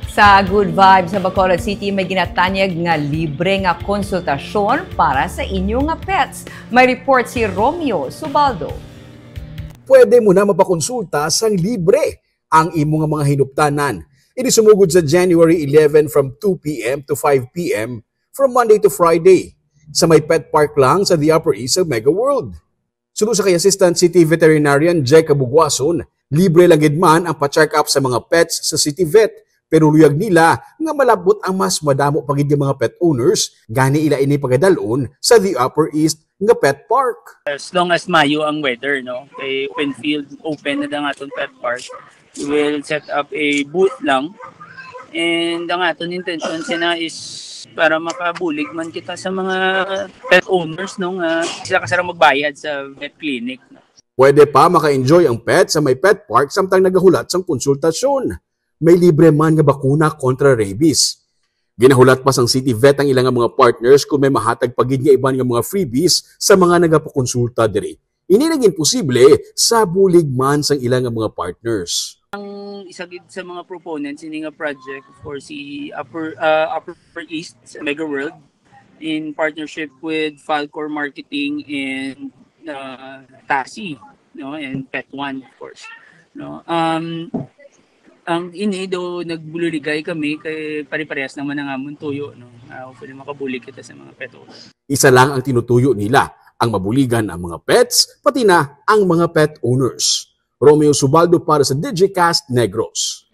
Sa Good Vibes sa Bacolod City, may ginatanyag nga libre nga konsultasyon para sa inyong nga pets. May report si Romeo Subaldo. Pwede mo na mapakonsulta sang libre ang imo nga mga hinuptanan. Inisumugod sa January 11 from 2 p.m. to 5 p.m. from Monday to Friday sa may pet park lang sa the Upper East of Mega World. Sunod sa kay Assistant City Veterinarian Jeka Bugwason, libre lang gid man ang pa-check up sa mga pets sa City Vet. Pero luyag nila nga malabot ang mas madamo pagid mga pet owners gani ila ini pagadalon sa the Upper East nga pet park. As long as mayo ang weather, no, kay open field, open na nga atong pet park, we will set up a booth lang. And ang aton intention na is para makabulig man kita sa mga pet owners, no, nga sila kasarang magbayad sa vet clinic. No? Pwede pa maka-enjoy ang pet sa may pet park samtang nagahulat sang konsultasyon. May libre man nga bakuna kontra rabies. Ginahulat pa sang City Vet ang ilang mga partners kung may mahatag pagid nga iban nga mga freebies sa mga nagapakonsulta diri. Ini naging posible sa bulig man sang ilang mga partners. Ang isa gid sa mga proponents ini nga project for si Upper East Mega World in partnership with Falcor Marketing and Tasi, no, and Pet One of course. No. Ang ini do nagbuligay kami kay pare-parehas naman ang amon tuyo, no. Hopefully makabulig kita sa mga pet owners. Isa lang ang tinutuyo nila, ang mabuligan ang mga pets pati na ang mga pet owners. Romeo Subaldo para sa Digicast Negros.